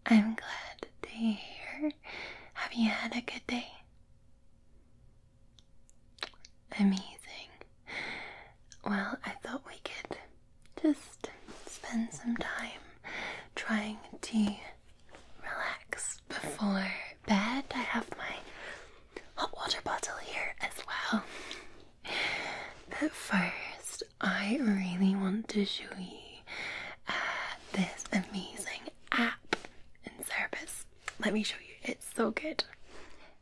I'm glad to hear. Have you had a good day? Amazing. Well, I thought we could just spend some time trying to relax before bed. I have my hot water bottle here as well. But first, I really want to show you this amazing app and service. Let me show you, it's so good.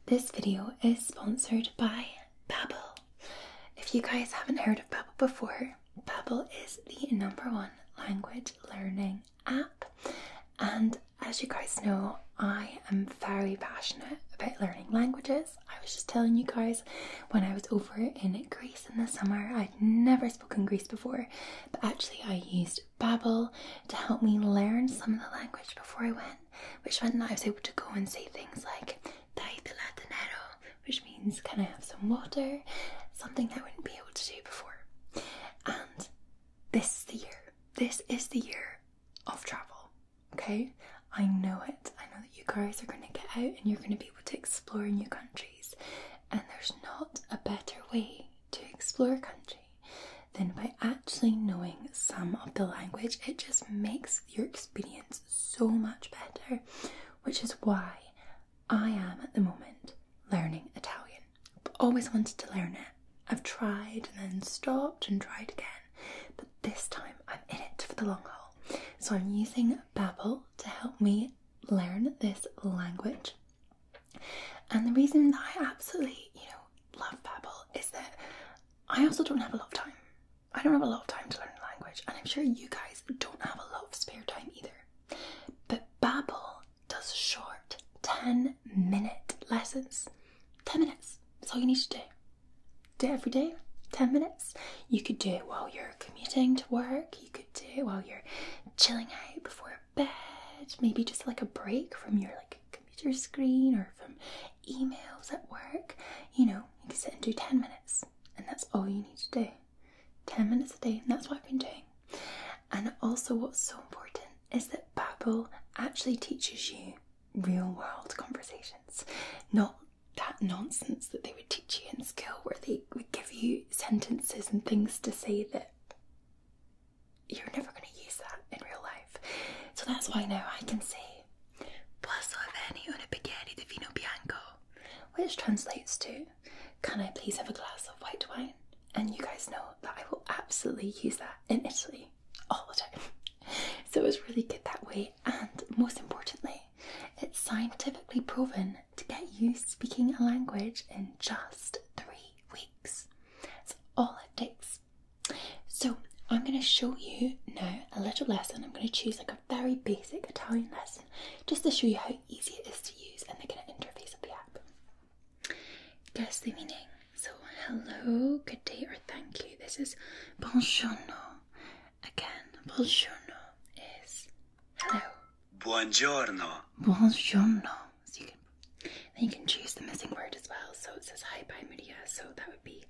This video is sponsored by Babbel. If you guys haven't heard of Babbel before, Babbel is the #1 language learning app, and as you guys know, I am very passionate about learning languages. I was just telling you guys, when I was over in Greece in the summer, I'd never spoken Greece before, but actually I used Babbel to help me learn some of the language before I went, which meant that I was able to go and say things like "Dai te la dinero," which means "can I have some water?" Something I wouldn't be able to do before. And this is the year. This is the year of travel. Okay? I know it. I know that you guys are going to get out and you're going to be able to explore new countries. And there's not a better way to explore a country than by actually knowing some of the language. It just makes your experience so much better, which is why I am at the moment learning Italian. I've always wanted to learn it. I've tried and then stopped and tried again, but this time I'm in it for the long haul. So I'm using Babbel to help me learn this language. And the reason that I absolutely, love Babbel is that I also don't have a lot of time. I don't have a lot of time to learn a language, and I'm sure you guys don't have a lot of spare time either. But Babbel does short 10-minute lessons. 10 minutes. That's all you need to do. Do it every day, 10 minutes. You could do it while you're commuting to work. You could do it while you're chilling out before bed. Maybe just like a break from your computer screen or from emails at work. You can sit and do 10 minutes, and that's all you need to do. 10 minutes a day, and that's what I've been doing. And also what's so important is that Babbel actually teaches you real world conversations, not that nonsense that they would teach you in school where they would give you sentences and things to say that you're never going to use that in real life. So that's why now I can say "Posso avere una bicchiere di vino bianco," which translates to "Can I please have a glass of white wine?" And you guys know that I will absolutely use that in Italy all the time. So it's really good that way, and most importantly, it's scientifically proven to get you speaking a language in just 3 weeks. That's all it takes. So I'm going to show you now a little lesson. I'm going to choose a very basic Italian lesson just to show you how easy it is to use and the kind of interface of the app. Guess the meaning. So hello, good day, or thank you. This is buongiorno. Again, buongiorno is hello. Buongiorno. Buongiorno. So you can choose the missing word as well. So it says hi, bye, Maria. So that would be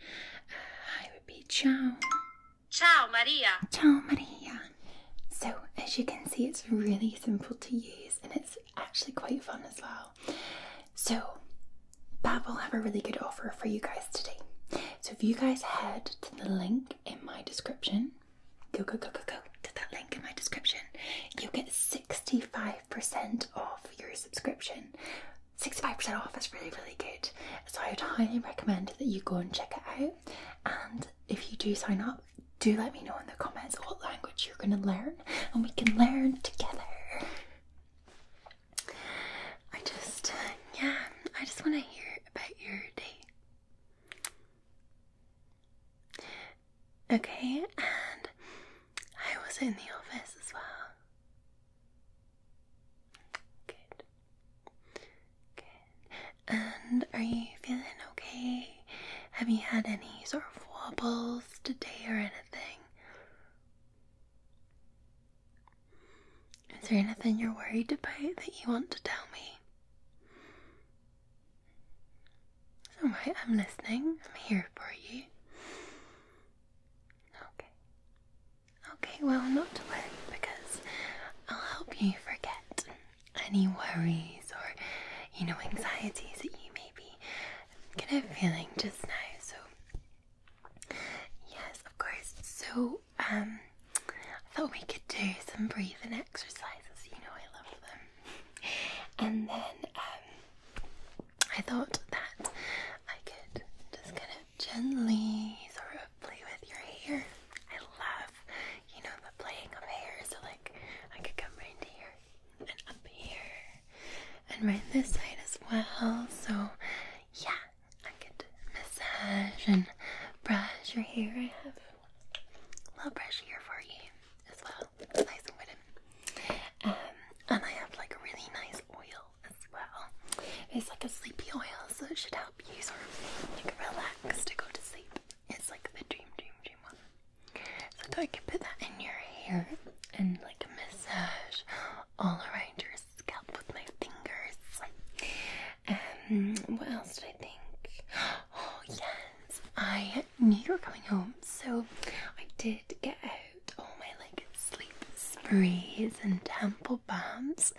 hi would be ciao. Ciao, Maria. Ciao, Maria. So as you can see, it's really simple to use, and it's actually quite fun as well. So Babbel have a really good offer for you guys today. So if you guys head to the link in my description, go to that link in my description, you'll get 65% off your subscription. 65% off is really, really good. So I would highly recommend that you go and check it out. And if you do sign up, do let me know in the comments what language you're going to learn, and we can learn together. I just want to hear about your day. Okay, and I was in the office as well. Good. And are you feeling okay? Have you had any sort of wobbles today or anything? Is there anything you're worried about that you want to tell me? It's alright, I'm listening. I'm here for you. Okay, well, not to worry, because I'll help you forget any worries or, anxieties that you may be kind of feeling just now. So, yes, of course. So, I thought we could do some breathing exercises. I love them. And then, I thought that I could just kind of gently sort of play with your hair. I love, the playing of hair. So, like, I could come right here and up here and right this side as well. So, yeah, I could massage and brush your hair. I have a little brush here for you as well. It's nice and wooden. And I have like a really nice oil as well. It's like a sleepy oil, so it should help you sort of like relax to go to sleep. It's like the dream one. So I thought I could put that in your hair and like massage all around your scalp with my fingers. What else did I think? Oh yes, I knew you were coming home, so I did get out all my like sleep sprays and temple balms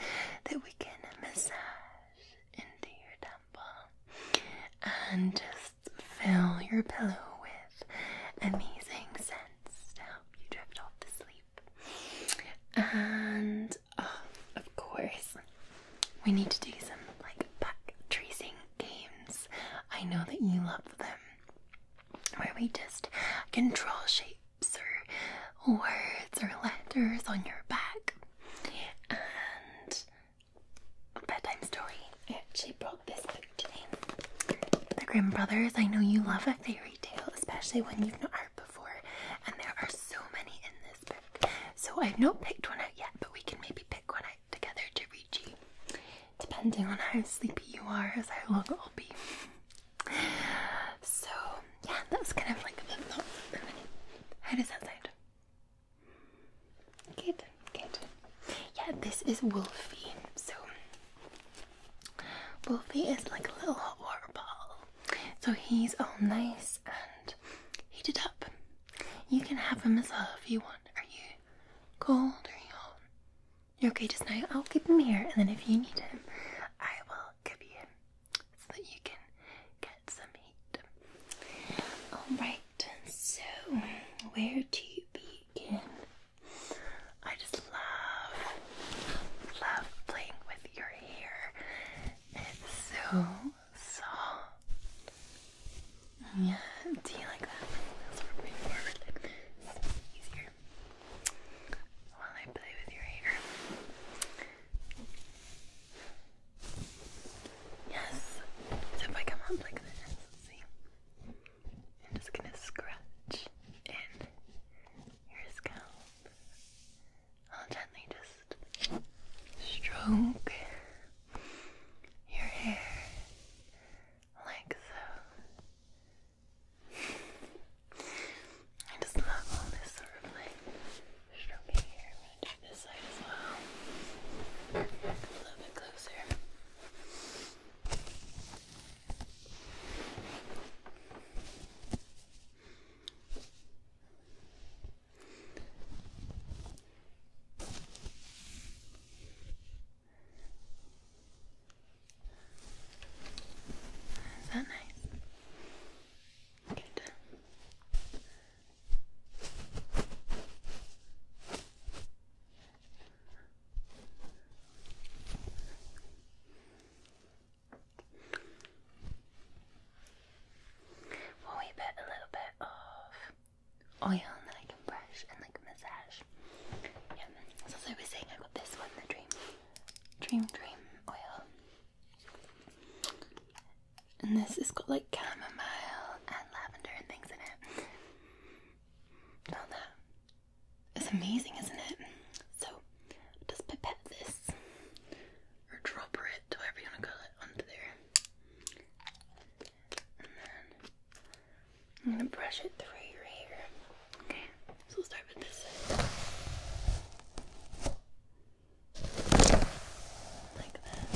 that we can massage into your temple and just fill your pillow with amazing scents to help you drift off to sleep. And of course, we need to do some like back tracing games. I know that you love them, where we just can draw shapes or words or letters on your back. And a bedtime story. I actually brought this book today. The Grimm Brothers. I know you love a fairy tale, especially when you've not heard before, and there are so many in this book. So I've not picked one out yet, but we can maybe pick one out together to read you, depending on how sleepy you are, as how long it'll be. So yeah, that's kind of like the thoughts of the minute. How does that sound? Good. Yeah, this is Wolfie. So Wolfie is like a little hot water bottle. So he's all nice and heated up. You can have him as well if you want. Are you cold? Are you hot? You're okay just now? I'll keep him here, and then if you need him, I will give you him so that you can get some heat. Alright, so where to begin? I just love playing with your hair. It's so soft. Yeah, do you like that? I'll sort of bring forward like this. It's easier while I play with your hair. Yes. So if I come up like this, see, I'm just gonna scratch in your scalp. I'll gently just stroke your hair like so. I just love all this sort of like stroking here. I'm gonna do this side as well. A little bit closer. Is that nice? Good. Well, we put a little bit of oil and then I can brush and like massage. Yeah, so as I was saying, I got this one, the Dream oil. And this has got like chamomile and lavender and things in it. Well, that is amazing, isn't it? So, just pipette this, or dropper it, whatever you want to call it, onto there. And then I'm going to brush it through your hair. Okay, so we'll start with this side. Like that.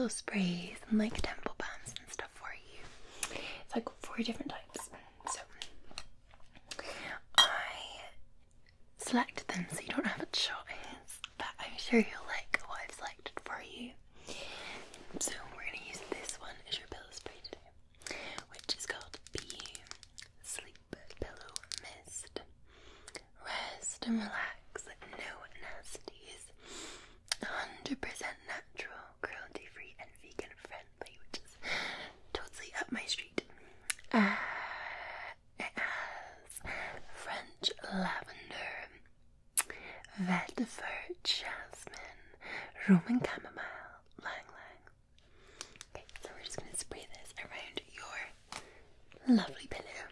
pillow sprays and like temple balms and stuff for you. So I've got 4 different types. So I selected them so you don't have a choice, but I'm sure you'll like what I've selected for you. So we're going to use this one as your pillow spray today, which is called Sleep Pillow Mist. Rest and relax, no nasties. 100% natural, cruelty-free and vegan friendly, which is totally up my street. It has French lavender, vetiver, jasmine, Roman chamomile, lang lang. Okay, so we're just going to spray this around your lovely pillow.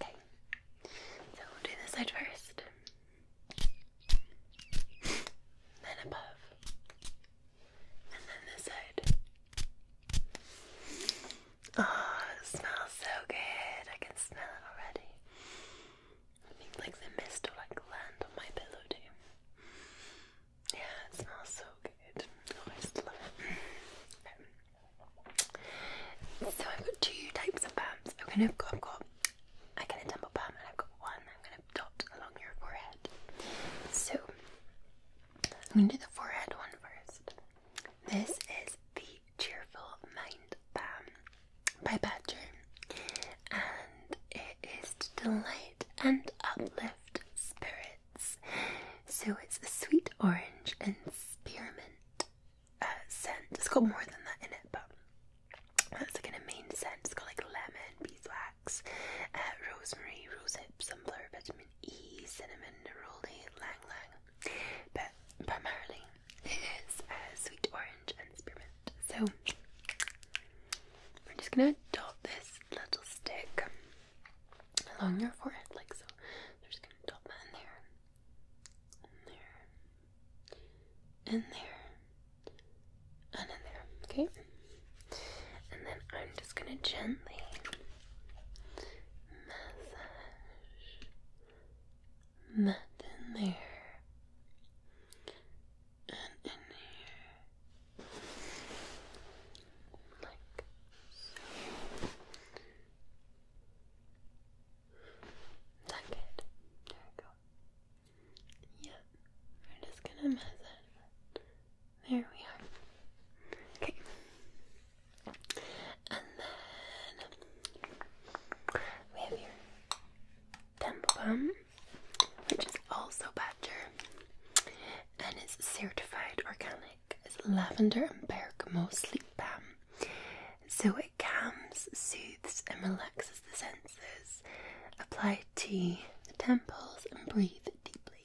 Okay, so we'll do this side first, then above, and then this side. Oh, it smells so good. I can smell it already. I think like the mist will like land on my pillow too. Yeah, it smells so good. Oh, I just love it. Okay. So I've got 2 types of balms. I get a temple balm and I've got one I'm going to dot along your forehead. So I'm going to do the forehead one first. This is the Cheerful Mind Balm by Badger, and it is to delight and uplift spirits. So it's a sweet orange and spearmint scent. It's got more than that in it, but that's the kind of main scent. It's got like lemon, beeswax, rosemary, rosehip, sunflower, vitamin E, cinnamon, neroli, lang lang. But primarily it is sweet orange and spearmint. So we're just gonna dot this little stick along your forehead like so. We're just gonna dot that in there, in there, and in there. Okay. And then I'm just gonna gently massage that in there and in here, like so. Is that good? There we go. Yeah, we're just gonna massage that. There we are. Okay. And then we have your temple balm, which is also Badger, and it's certified organic. It's lavender and bergamot sleep balm. So it calms, soothes and relaxes the senses. Apply to the temples and breathe deeply.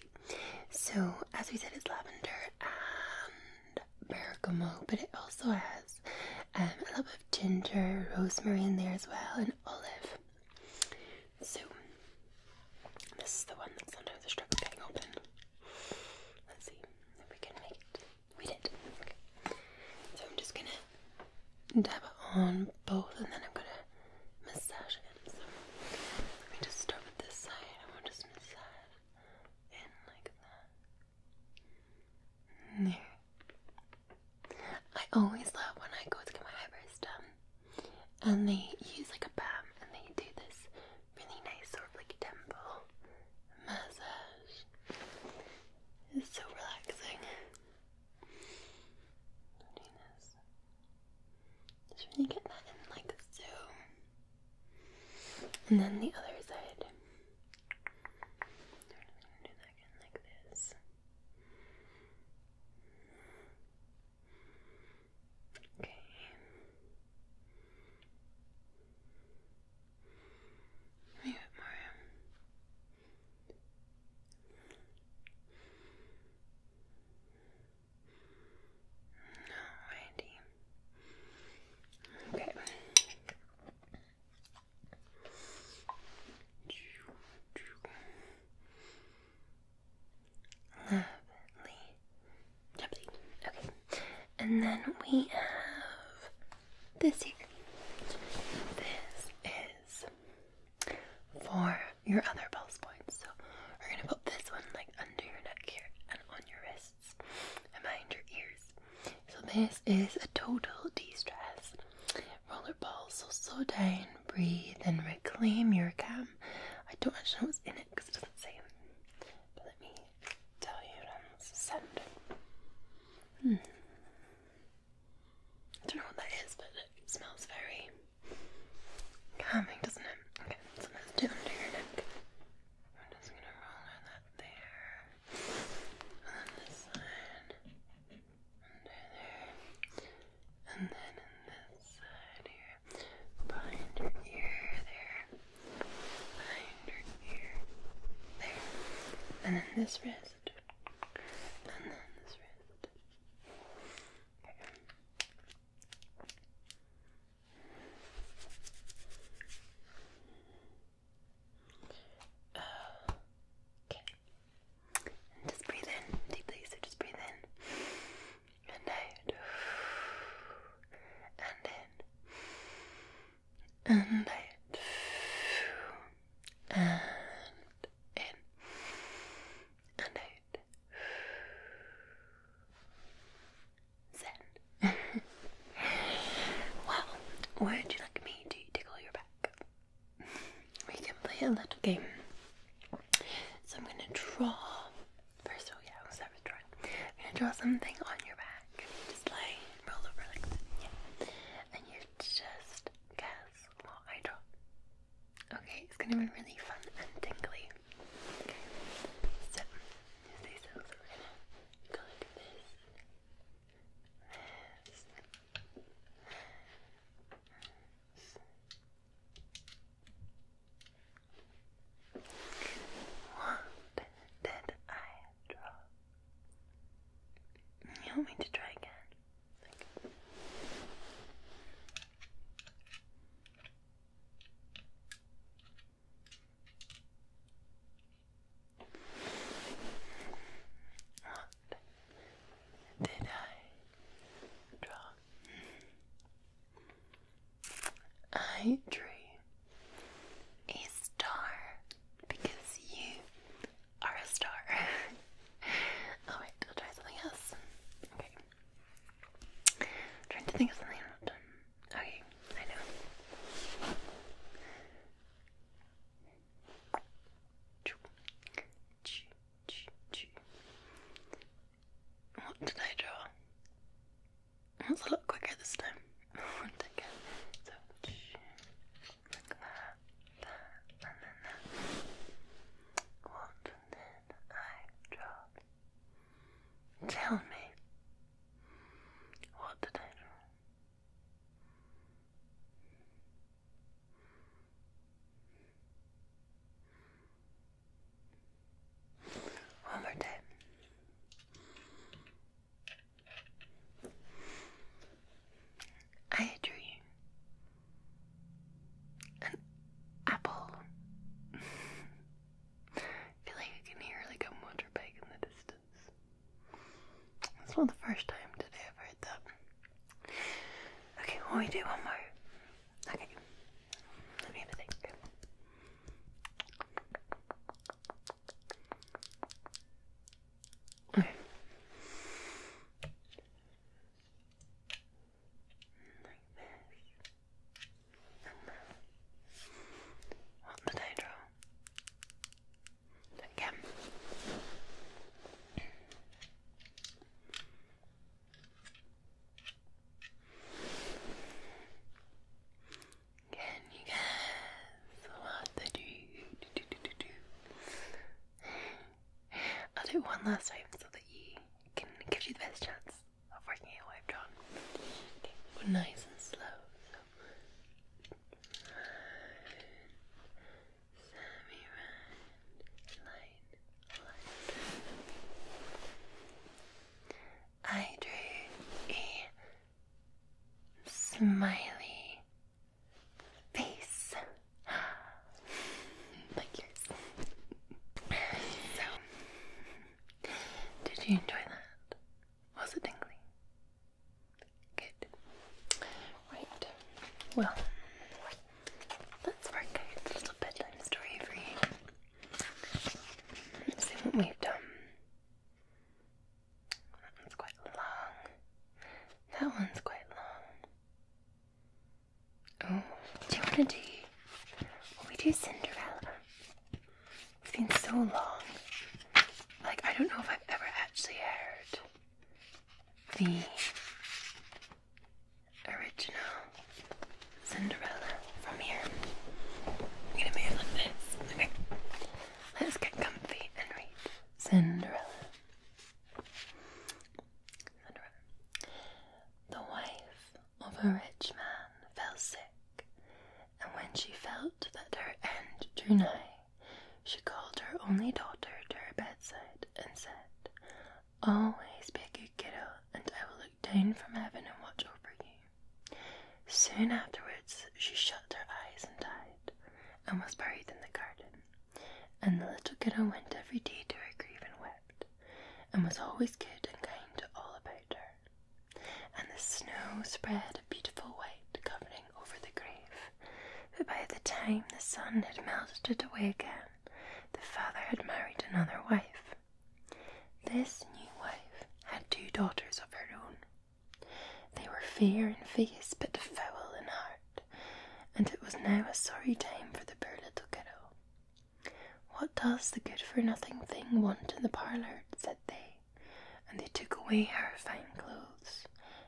So as we said, it's lavender and bergamot, but it also has a little bit of ginger, rosemary in there as well, and olive. So this is the one that sometimes I struggle getting open. Let's see if we can make it. We did. Okay. So I'm just gonna dab it on both, and then I'm gonna massage it. So let me just start with this side, and we'll just massage in like that. There. I always love when I go to get my eyebrows done and they use like a balm and they do this really nice sort of like temple massage. It's so relaxing. Doing this. Just really get that in like so. And then the other side. I'm gonna do that again like this. Okay. Maybe a bit more. Alrighty. Okay. Lovely. Jubbly. Okay. And then we have this here. This is for your other pulse points. So we're going to put this one like under your neck here and on your wrists and behind your ears. So this is a total slow down, breathe, and reclaim your calm. I don't actually know what's in it because it doesn't say. But let me tell you what's the scent. I don't know what that is, but it smells very calming, doesn't it? Okay, so let's do it under your neck. I'm just gonna roll that there. And then this side. Under there. And then in this side here. Behind your ear there. Behind your ear there. And then this wrist. And then this wrist. Okay. Okay. And just breathe in deeply, so just breathe in and out and in and out and in and out. Zen. Well, would you like me to tickle your back? We can play a little game. So I'm going to draw. First, I'll start with drawing. I'm going to draw something on your back. And you just roll over like that. Yeah. And you just guess what I draw. Okay, it's going to be really fun and tingly. Okay. So, we're going to go do this. What did I draw? You want me to try again? What did I draw? I drew a star because you are a star. Alright, I'll try something else. Okay. Trying to think of something I've not done. Okay, I know. What did I draw? It was a lot quicker this time. One second. So, like that, and then that. What did I draw? Tell me. What did I draw? One more time. I drew you an apple. I feel like I can hear like a motorbike in the distance. It's not the first time today I've heard that. Okay, well, we do one more. Okay, let me have a think. Okay. Like this. And then. What did I draw? Again. Can you guess what I do? I'll do it one last time so that gives you the best chance of working out what I've drawn. Okay, go nice and slow. So, semi-round, line. I drew a smiley face. Like yours. So, did you enjoy that? Was it tingly? Good. Right. Well, let's work out a little bedtime story for you. Let's see what we've done. That one's quite long. That one's quite long. Oh, been so long. Like, I don't know if I've ever actually heard the original Cinderella from here. I'm gonna move like this. Okay. Let's get comfy and read Cinderella. The wife of a rich man fell sick, and when she felt that her end drew nigh, she called her only daughter to her bedside and said, "Always be a good kiddo, and I will look down from heaven and watch over you." Soon afterwards she shut her eyes and died, and was buried in the garden. And the little kiddo went every day to her grave and wept, and was always good and kind to all about her. And the snow spread a beautiful white covering over the grave, but by the time the sun had melted it away again, the father had married another wife. This new wife had 2 daughters of her own. They were fair in face but foul in heart, and it was now a sorry time for the poor little kiddo. "What does the good-for-nothing thing want in the parlour?" said they, and they took away her fine clothes,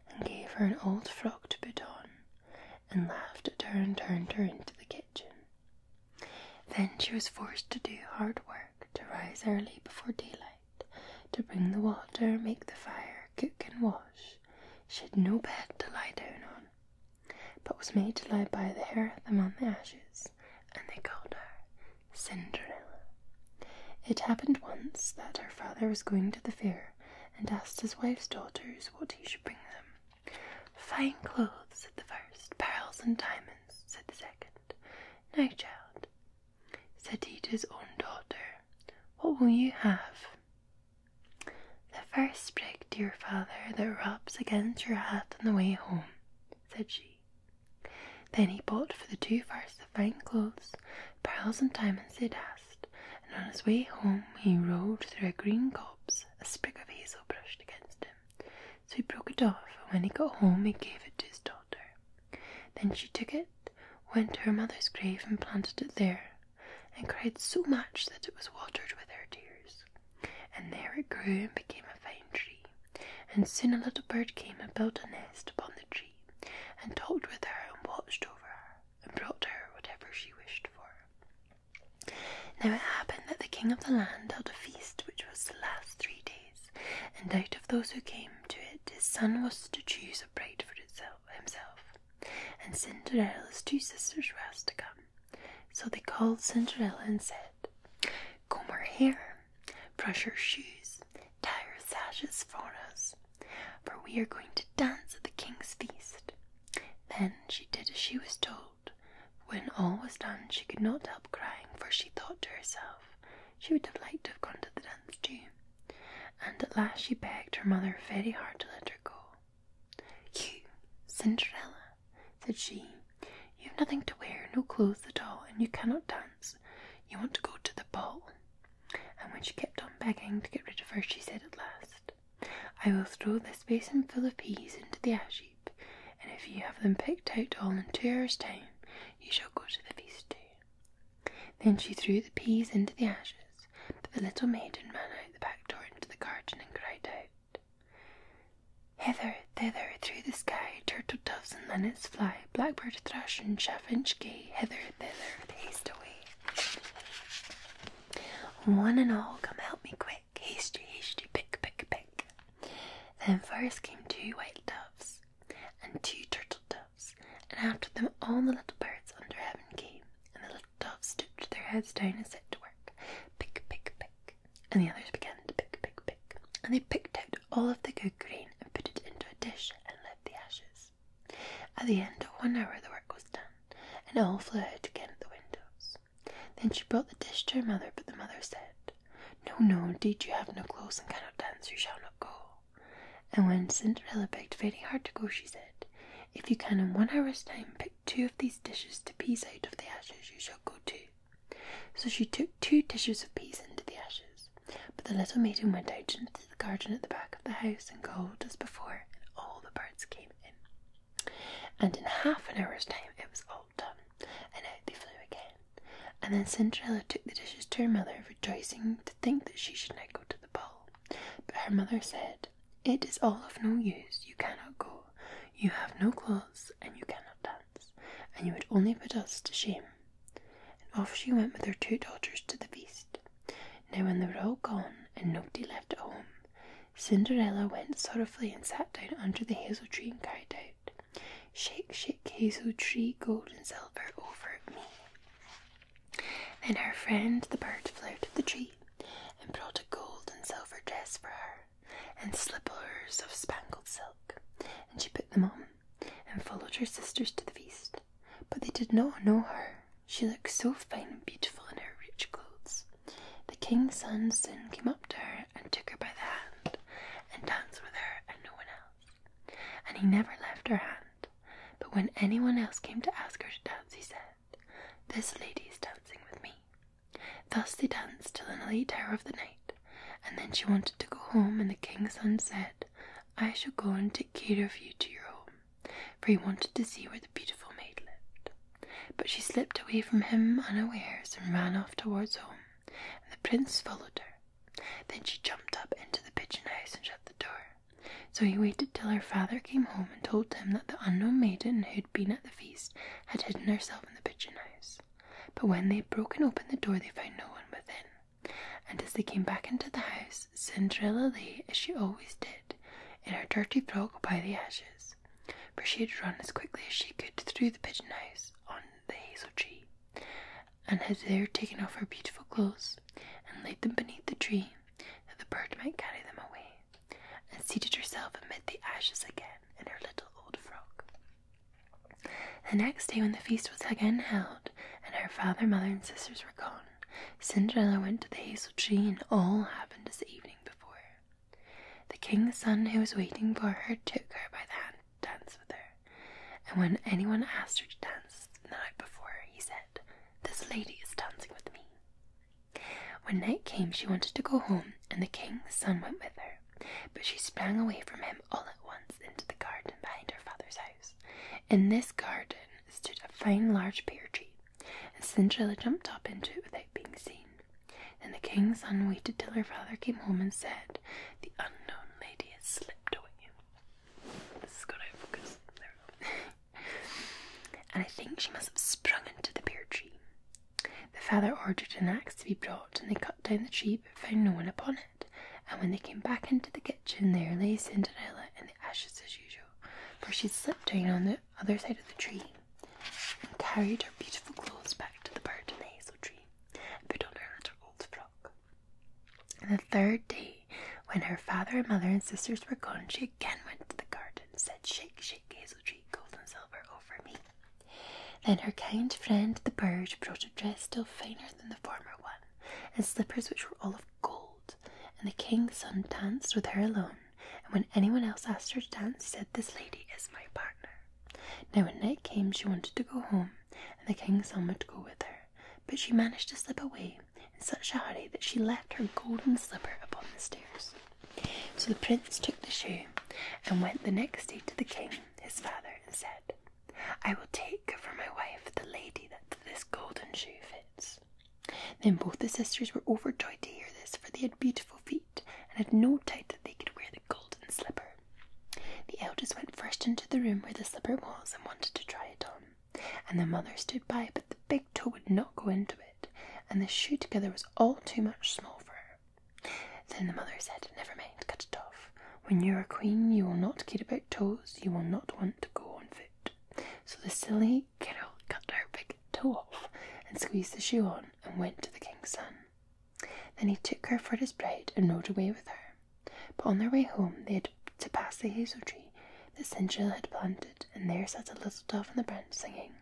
and gave her an old frock to put on, and laughed at her and turned her into the kitchen. Then she was forced to do hard work, to rise early before daylight, to bring the water, make the fire, cook and wash. She had no bed to lie down on, but was made to lie by the hearth among the ashes, and they called her Cinderella. It happened once that her father was going to the fair, and asked his wife's daughters what he should bring them. "Fine clothes," said the first, "pearls and diamonds," said the second. "Now, child," said he to his own daughter, "what will you have?" "The first sprig, dear father, that rubs against your hat on the way home," said she. Then he bought for the 2 first the fine clothes, pearls and diamonds they'd asked, and on his way home he rode through a green copse. A sprig of hazel brushed against him, so he broke it off, and when he got home he gave it to his daughter. Then she took it, went to her mother's grave and planted it there, and cried so much that it was watered with her tears. And there it grew and became a fine tree, and soon a little bird came and built a nest upon the tree, and talked with her and watched over her, and brought her whatever she wished for. Now it happened that the king of the land held a feast which was to last 3 days, and out of those who came to it his son was to choose a bride for himself, and Cinderella's 2 sisters were asked to come. So they called Cinderella and said, "Comb her hair, brush her shoes, tie her sashes for us, for we are going to dance at the king's feast." Then she did as she was told. When all was done she could not help crying, for she thought to herself she would have liked to have gone to the dance too. And at last she begged her mother very hard to let her go. "You, Cinderella," said she, "you have nothing to wear, no clothes at all, and you cannot dance. You want to go to the ball." And when she kept on begging to get rid of her, she said at last, "I will throw this basin full of peas into the ash heap, and if you have them picked out all in 2 hours' time, you shall go to the feast too." Then she threw the peas into the ashes, but the little maiden ran out the back door into the garden and cried out, "Hither, thither, through the sky, turtle doves and linnets fly, blackbird thrush and chaffinch gay, hither, thither, haste away. One and all, come help me quick, hasty, hasty, pick, pick, pick." Then first came 2 white doves and 2 turtle doves, and after them all the little birds under heaven came, and the little doves stooped their heads down and set to work, pick, pick, pick, and the others began to pick, pick, pick, and they picked out all of the good grain and put it into a dish and left the ashes. At the end of 1 hour the work was done, and all flew out again at the windows. Then she brought the dish to her mother, but the mother said, "No, no, indeed you have no clothes and cannot dance, you shall not go." And when Cinderella begged very hard to go, she said, "If you can in 1 hour's time pick 2 of these dishes to peas out of the ashes, you shall go too." So she took 2 dishes of peas into the ashes, but the little maiden went out into the garden at the back of the house and called as before, and all the birds came in. And in half an hour's time it was all done, and out they flew again. And then Cinderella took the dishes to her mother, rejoicing to think that she should now go to the ball. But her mother said, "It is all of no use, you cannot go. You have no clothes, and you cannot dance, and you would only put us to shame." And off she went with her 2 daughters to the feast. Now when they were all gone, and nobody left at home, Cinderella went sorrowfully and sat down under the hazel tree and cried out, "Shake, shake, hazel tree, gold and silver over me." Then her friend the bird flew out of the tree and brought a gold and silver dress for her, and slippers of spangled silk, and she put them on, and followed her sisters to the feast. But they did not know her. She looked so fine and beautiful in her rich clothes. The king's son soon came up to her and took her by the hand, and danced with her and no one else. And he never left her hand. But when anyone else came to ask her to dance, he said, "This lady is dancing with me." Thus they danced till in the late hour of the night, and then she wanted to go home, and the king's son said, "I shall go and take care of you to your home," for he wanted to see where the beautiful maid lived. But she slipped away from him unawares and ran off towards home, and the prince followed her. Then she jumped up into the pigeon house and shut the door. So he waited till her father came home and told him that the unknown maiden who had been at the feast had hidden herself in the pigeon house. But when they had broken open the door, they found no one within. And as they came back into the house, Cinderella lay, as she always did, in her dirty frock by the ashes, for she had run as quickly as she could through the pigeon house on the hazel tree, and had there taken off her beautiful clothes and laid them beneath the tree, that the bird might carry them away, and seated herself amid the ashes again in her little old frock. The next day, when the feast was again held, and her father, mother, and sisters were gone, Cinderella went to the hazel tree, and all happened as the evening before. The king's son, who was waiting for her, took her by the hand to dance with her, and when anyone asked her to dance the night before, he said, "This lady is dancing with me." When night came, she wanted to go home, and the king's son went with her, but she sprang away from him all at once into the garden behind her father's house. In this garden stood a fine large pear tree, and Cinderella jumped up into it without being seen. Then the king's son waited till her father came home and said, "The unknown lady has slipped away." This is going to focus. There we go. And I think she must have sprung into the pear tree. The father ordered an axe to be brought, and they cut down the tree but found no one upon it. And when they came back into the kitchen, there lay Cinderella in the ashes as usual, for she had slipped down on the other side of the tree and carried her beautiful clothes back to the bird in the hazel tree and put on her little old frock. And the third day, when her father and mother and sisters were gone, she again went to the garden and said, "Shake, shake, hazel tree, gold and silver over me." Then her kind friend the bird brought a dress still finer than the former one, and slippers which were all of gold, and the king's son danced with her alone, and when anyone else asked her to dance, he said, "This lady is my partner." Now when night came, she wanted to go home, and the king's son would go with her, but she managed to slip away in such a hurry that she left her golden slipper upon the stairs. So the prince took the shoe and went the next day to the king, his father, and said, "I will take for my wife the lady that this golden shoe fits." Then both the sisters were overjoyed to hear this, for they had beautiful feet and had no doubt that they could wear the golden slipper. The eldest went first into the room where the slipper was and wanted to try it on, and the mother stood by, but the big toe would not go into it, and the shoe together was all too much small for her. Then the mother said, "Never mind, cut it off. When you are queen, you will not care about toes, you will not want to go on foot." So the silly girl cut her big toe off and squeezed the shoe on and went to the king's son. Then he took her for his bride and rode away with her. But on their way home they had to pass the hazel tree that Cinderella had planted, and there sat a little dove on the branch singing,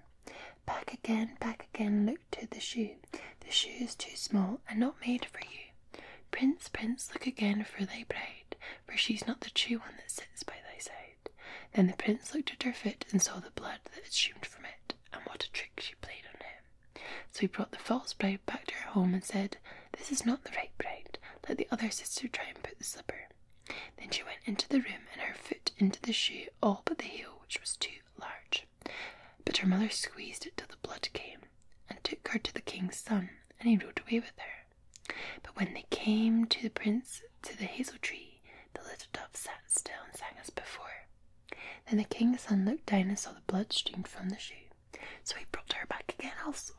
back again, look to the shoe. The shoe is too small and not made for you. Prince, prince, look again for thy bride, for she's not the true one that sits by thy side." Then the prince looked at her foot and saw the blood that had streamed from it, and what a trick she played on him. So he brought the false bride back to her home and said, "This is not the right bride. Let the other sister try and put the slipper." Then she went into the room and her foot into the shoe, all but the heel, which was too large. But her mother squeezed it till the blood came, and took her to the king's son, and he rode away with her. But when they came to the prince to the hazel tree, the little dove sat still and sang as before. Then the king's son looked down and saw the blood streamed from the shoe, so he brought her back again also.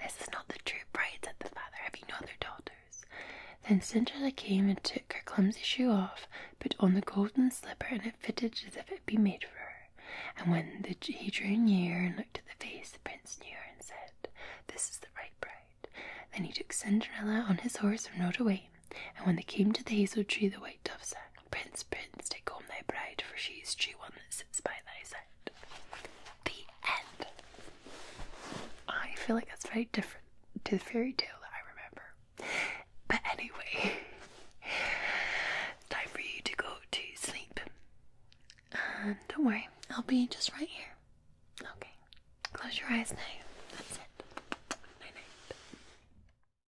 This is not the true bride, said the father. Have you no other daughters? Then Cinderella came and took her clumsy shoe off, put on the golden slipper, and it fitted as if it had been made for her. And when he drew near and looked at the face, the prince knew her and said, This is the right bride. Then he took Cinderella on his horse and rode away. And when they came to the hazel tree, the white dove sang, Prince, Prince, take home thy bride, for she is true one that sits by thy side. The end. I feel like that's very different to the fairy tale that I remember. But anyway, it's time for you to go to sleep. And don't worry, I'll be just right here. Okay, close your eyes now.